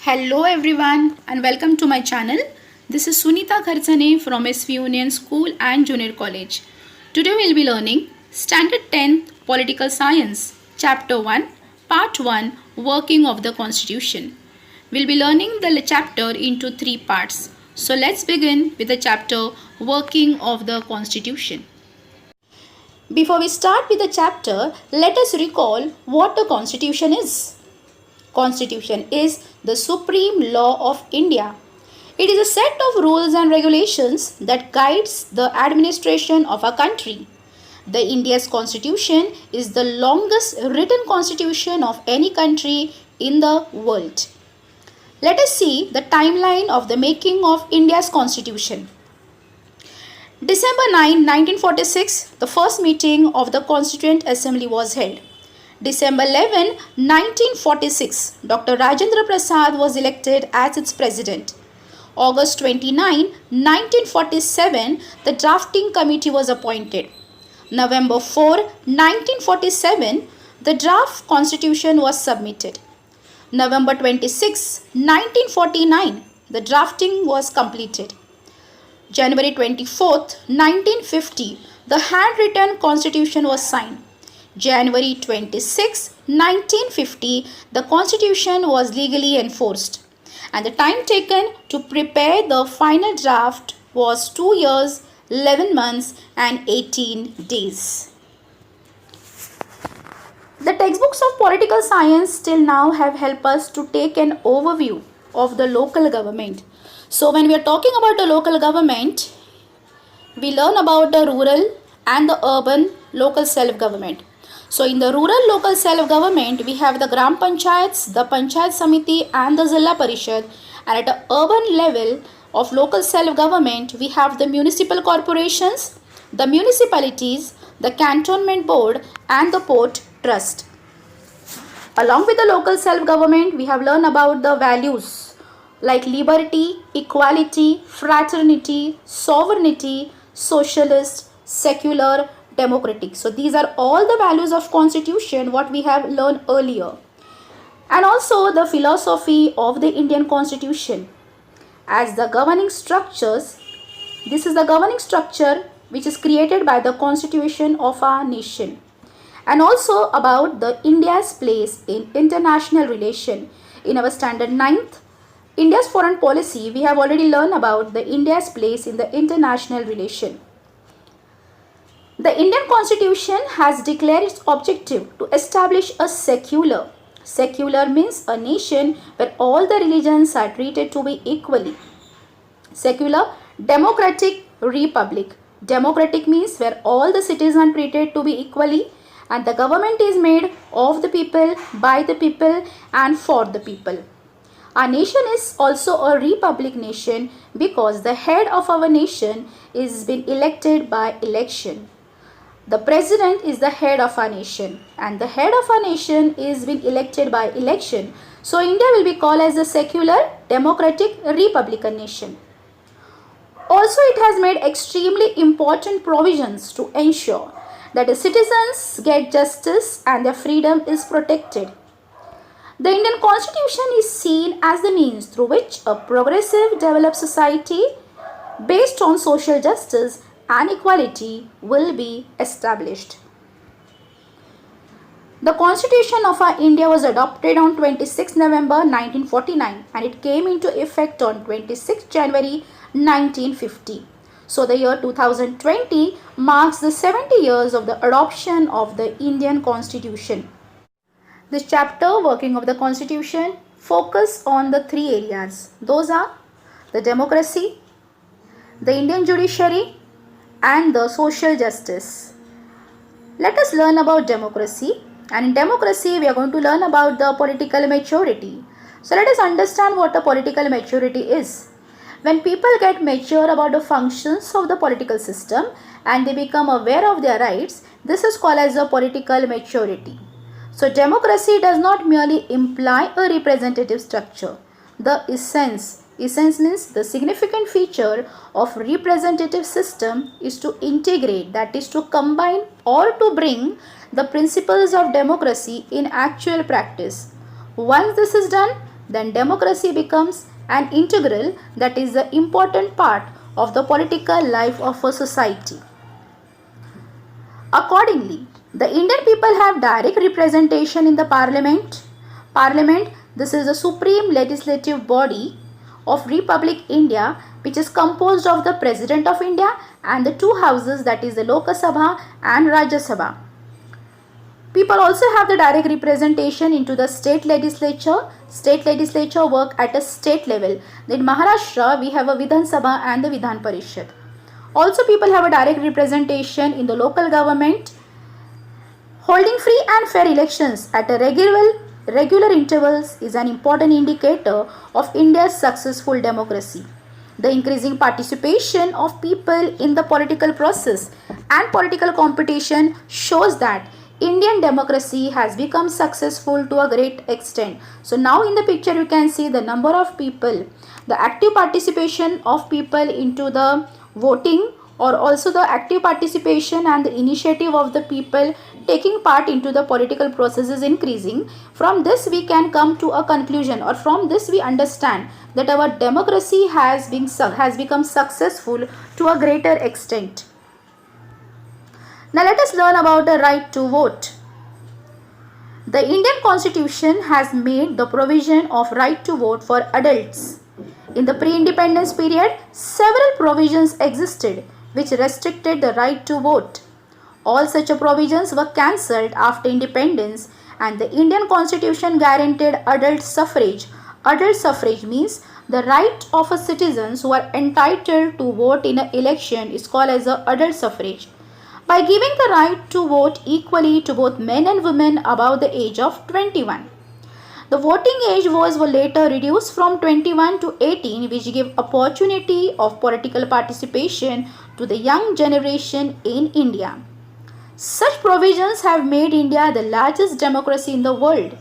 Hello everyone and welcome to my channel. This is Sunita Kharchane from SV Union School and Junior College. Today we will be learning Standard 10th Political Science, Chapter 1, Part 1, Working of the Constitution. We will be learning the chapter into 3 parts. So let's begin with the chapter Working of the Constitution. Before we start with the chapter, let us recall what the Constitution is. Constitution is the supreme law of India. It is a set of rules and regulations that guides the administration of a country. The India's constitution is the longest written constitution of any country in the world. Let us see the timeline of the making of India's constitution. December 9, 1946, the first meeting of the Constituent Assembly was held. December 11, 1946, Dr. Rajendra Prasad was elected as its president. August 29, 1947, the drafting committee was appointed. November 4, 1947, the draft constitution was submitted. November 26, 1949, the drafting was completed. January 24, 1950, the handwritten constitution was signed. January 26, 1950, the constitution was legally enforced, and the time taken to prepare the final draft was 2 years, 11 months and 18 days. The textbooks of political science till now have helped us to take an overview of the local government. So when we are talking about the local government, we learn about the rural and the urban local self-government. So in the rural local self-government, we have the Gram Panchayats, the Panchayat Samiti and the Zilla Parishad. And at the urban level of local self-government, we have the municipal corporations, the municipalities, the cantonment board and the port trust. Along with the local self-government, we have learned about the values like liberty, equality, fraternity, sovereignty, socialist, secular, democratic. So these are all the values of constitution what we have learned earlier. And also the philosophy of the Indian constitution as the governing structures. This is the governing structure which is created by the constitution of our nation. And also about the India's place in international relation. In our standard 9th India's foreign policy, we have already learned about the India's place in the international relation. The Indian Constitution has declared its objective to establish a secular. Secular means a nation where all the religions are treated to be equally. Secular, democratic republic. Democratic means where all the citizens are treated to be equally and the government is made of the people, by the people and for the people. Our nation is also a republic nation because the head of our nation is been elected by election. The president is the head of our nation and the head of our nation is been elected by election. So India will be called as a secular, democratic, republican nation. Also it has made extremely important provisions to ensure that the citizens get justice and their freedom is protected. The Indian Constitution is seen as the means through which a progressive, developed society based on social justice and equality will be established. The Constitution of our India was adopted on 26 November 1949 and it came into effect on 26 January 1950. So the year 2020 marks the 70 years of the adoption of the Indian Constitution. This chapter, Working of the Constitution, focus on the 3 areas. Those are the democracy, the Indian judiciary and the social justice. Let us learn about democracy, and in democracy we are going to learn about the political maturity. So let us understand what a political maturity is. When people get mature about the functions of the political system and they become aware of their rights, this is called as a political maturity. So democracy does not merely imply a representative structure. The essence means the significant feature of representative system is to integrate, that is to combine or to bring the principles of democracy in actual practice. Once this is done, then democracy becomes an integral, that is the important part of the political life of a society. Accordingly, the Indian people have direct representation in the parliament. Parliament, this is the supreme legislative body of Republic India, which is composed of the President of India and the two houses, that is the Lok Sabha and Rajya Sabha. People also have the direct representation into the state legislature. State legislature work at a state level. In Maharashtra, we have a Vidhan Sabha and the Vidhan Parishad. Also, people have a direct representation in the local government. Holding free and fair elections at a regular intervals is an important indicator of India's successful democracy. The increasing participation of people in the political process and political competition shows that Indian democracy has become successful to a great extent. So now in the picture you can see the number of people, the active participation of people into the voting, or also the active participation and the initiative of the people taking part into the political process is increasing. From this we can come to a conclusion, or from this we understand that our democracy has become successful to a greater extent. Now let us learn about the right to vote. The Indian Constitution has made the provision of right to vote for adults. In the pre-independence period, several provisions existed which restricted the right to vote. All such provisions were cancelled after independence, and the Indian Constitution guaranteed adult suffrage. Adult suffrage means the right of a citizens who are entitled to vote in an election is called as a adult suffrage. By giving the right to vote equally to both men and women above the age of 21. The voting age was later reduced from 21 to 18, which gave opportunity of political participation to the young generation in India. Such provisions have made India the largest democracy in the world.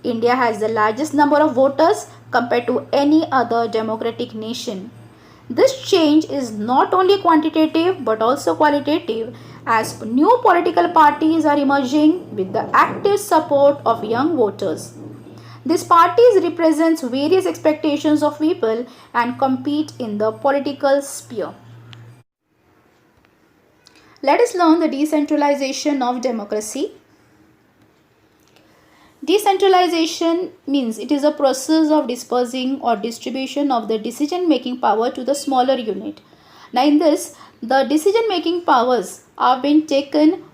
India has the largest number of voters compared to any other democratic nation. This change is not only quantitative but also qualitative, as new political parties are emerging with the active support of young voters. These parties represent various expectations of people and compete in the political sphere. Let us learn the decentralization of democracy. Decentralization means it is a process of dispersing or distribution of the decision-making power to the smaller unit. Now in this, the decision-making powers are being taken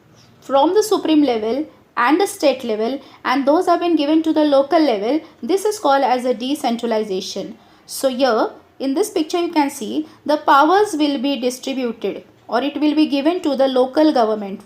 from the supreme level and the state level, and those have been given to the local level. This is called as a decentralization. So here in this picture you can see the powers will be distributed, or it will be given to the local government.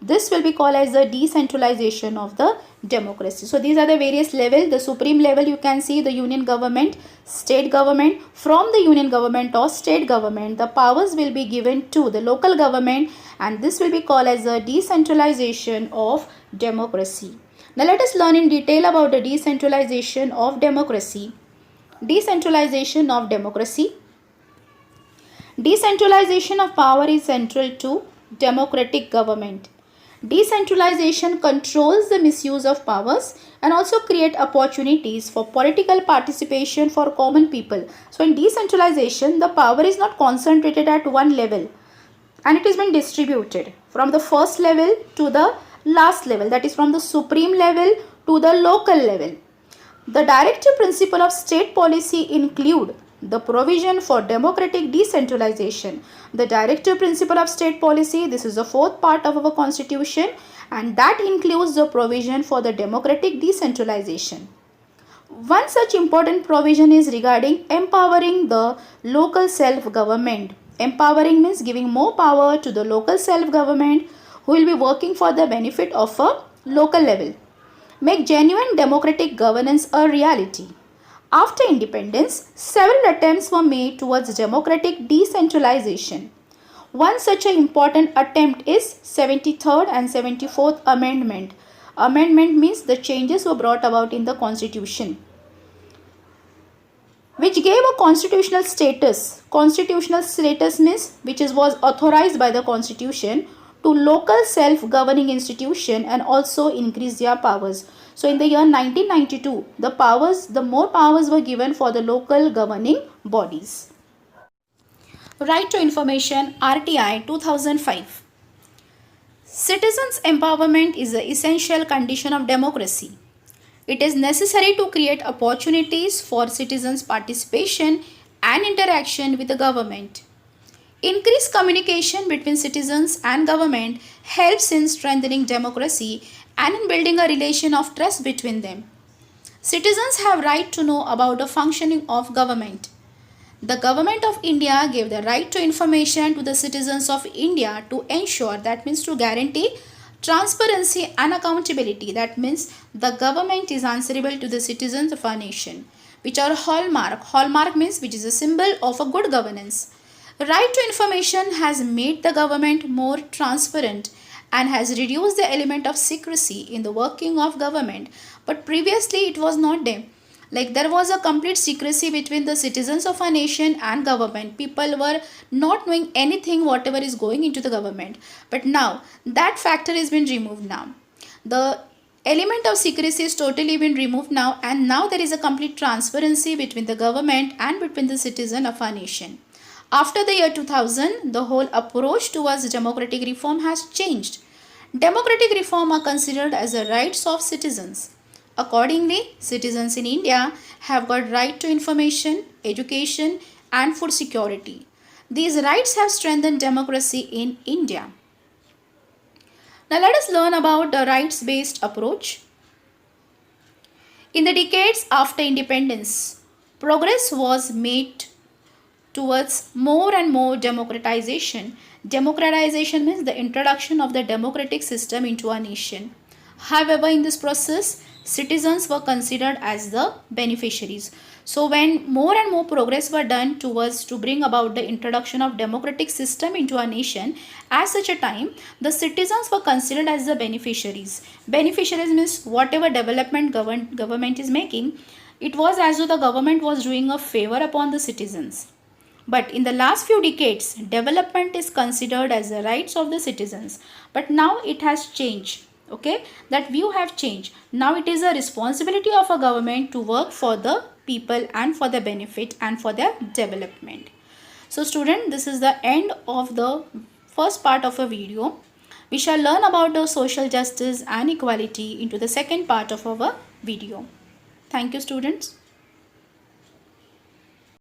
This will be called as the decentralization of the democracy. So these are the various levels. The supreme level you can see the union government, state government. From the union government or state government, the powers will be given to the local government, and this will be called as the decentralization of democracy. Now let us learn in detail about the decentralization of democracy. Decentralization of democracy. Decentralization of power is central to democratic government. Decentralization controls the misuse of powers and also create opportunities for political participation for common people. So in decentralization, the power is not concentrated at one level, and it has been distributed from the first level to the last level, that is from the supreme level to the local level. The directive principle of state policy include the provision for democratic decentralization. The directive principle of state policy, this is the fourth part of our constitution, and that includes the provision for the democratic decentralization. One such important provision is regarding empowering the local self-government. Empowering means giving more power to the local self-government who will be working for the benefit of a local level. Make genuine democratic governance a reality. After independence, several attempts were made towards democratic decentralization. One such an important attempt is 73rd and 74th Amendment. Amendment means the changes were brought about in the Constitution, which gave a constitutional status. Constitutional status means was authorized by the Constitution to local self-governing institution and also increase their powers. So in the year 1992, the more powers were given for the local governing bodies. Right to Information RTI 2005. Citizens' empowerment is the essential condition of democracy. It is necessary to create opportunities for citizens' participation and interaction with the government. Increased communication between citizens and government helps in strengthening democracy and in building a relation of trust between them. Citizens have right to know about the functioning of government. The Government of India gave the right to information to the citizens of India to ensure, that means to guarantee transparency and accountability. That means the government is answerable to the citizens of our nation, which are hallmark. Hallmark means which is a symbol of a good governance. Right to information has made the government more transparent and has reduced the element of secrecy in the working of government. But previously it was not there. Like there was a complete secrecy between the citizens of our nation and government. People were not knowing anything whatever is going into the government. But now that factor has been removed now. The element of secrecy is totally been removed now, and now there is a complete transparency between the government and between the citizen of our nation. After the year 2000, the whole approach towards democratic reform has changed. Democratic reform are considered as the rights of citizens. Accordingly, citizens in India have got right to information, education and food security. These rights have strengthened democracy in India. Now let us learn about the rights-based approach. In the decades after independence, progress was made towards more and more democratization. Democratization means the introduction of the democratic system into our nation. However, in this process, citizens were considered as the beneficiaries. So when more and more progress were done towards to bring about the introduction of democratic system into our nation, at such a time, the citizens were considered as the beneficiaries. Beneficiaries means whatever development government is making, it was as though the government was doing a favor upon the citizens. But in the last few decades, development is considered as the rights of the citizens. But now it has changed. Okay, that view have changed. Now it is a responsibility of a government to work for the people and for the benefit and for their development. So student, this is the end of the first part of a video. We shall learn about the social justice and equality into the second part of our video. Thank you students.